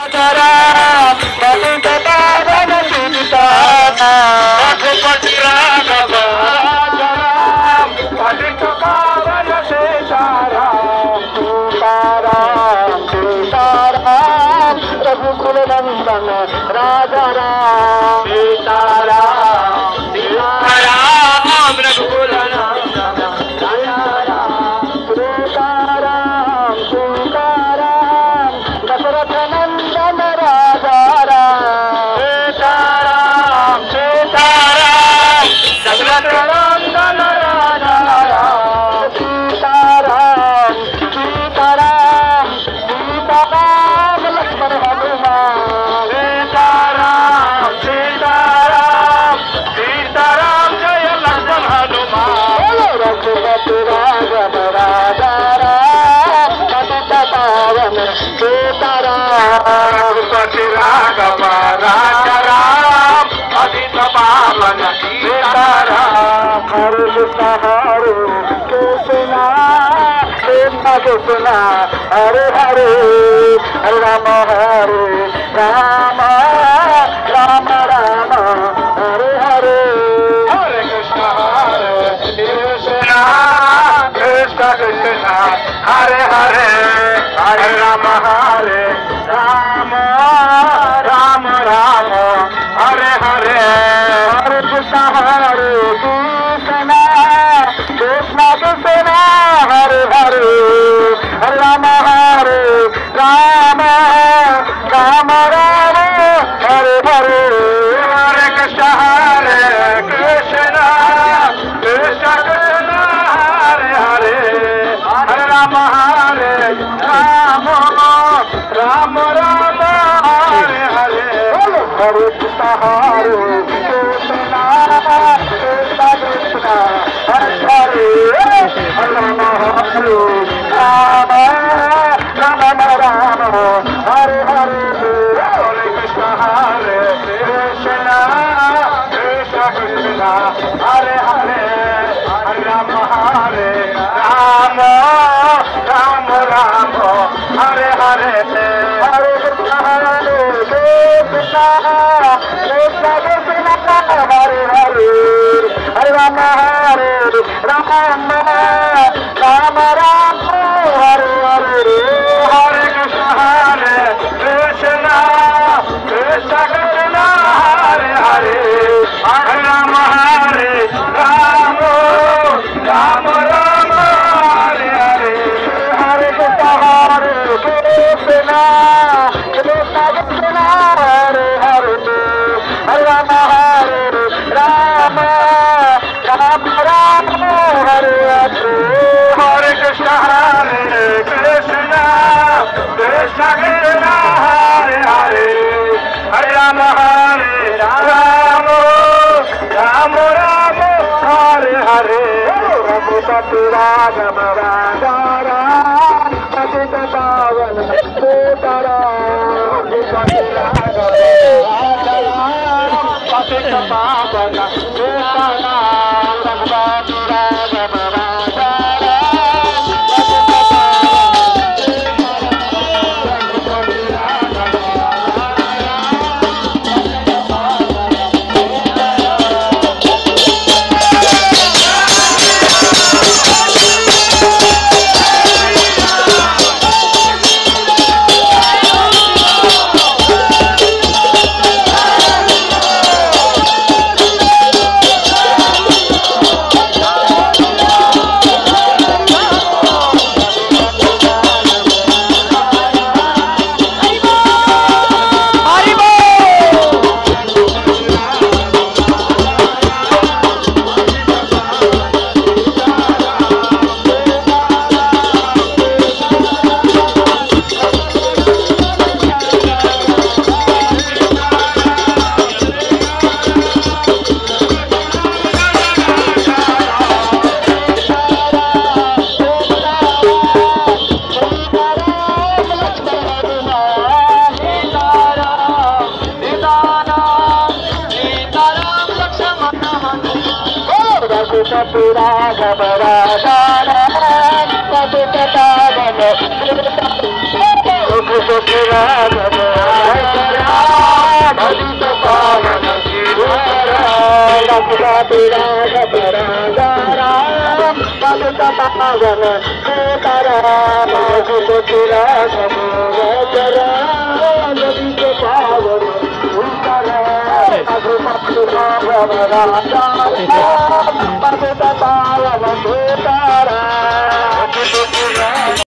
राजा राम सीताराम सीताराम रघुकुल नंदन राजा राम सीताराम सीताराम दशरथ नंदन राजा राम सीताराम सीताराम दशरथ नंदन राजा राम सीताराम सीताराम सीताराम लक्ष्मण हनुमान रघुपति राघव राजा राम अदित पावन सीताराम हरे सहारे कृष्णा कृष्ण कृष्णा हरे हरे राम हरे राम राम राम हरे हरे हरे कृष्ण कृष्ण कृष्ण हरे हरे हरे राम राम राम राम हरे हरे हरे कृष्ण कृष्ण कृष्ण कृष्ण हरे हरे हरे राम राम राम राम हरे हरे हरे कृष्ण कृष्ण कृष्ण कृष्ण हरे हरे हरे राम राम राम राम हरे हरे हरे कृष्ण कृष्ण कृष्ण कृष्ण हरे हरे राम राम राम राम हरे हरे हरे कृष्ण कृष्ण कृष्ण कृष्ण हरे हरे हरे राम राम राम राम हरे हरे हरे कृष्ण कृष्ण कृष्ण कृष्ण हरे हरे हरे राम राम राम राम हरे हरे हरे कृष्ण कृष्ण कृष्ण कृष्ण हरे हरे हरे राम राम राम राम हरे हरे हरे कृष्ण कृष्ण कृष्ण कृष्ण हरे हरे हरे राम राम राम राम हरे हरे हरे कृष्ण कृष्ण कृष्ण कृष्ण हरे हरे हरे राम राम राम राम हरे हरे रघुपति राघव राजा राम पतित पावन सीताराम रघुपति राघव राजा राम पतित पावन सीताराम रघुपति राघव राजा रघुपति राघव राजा राम पतित पावन रघुपति राघव Bye.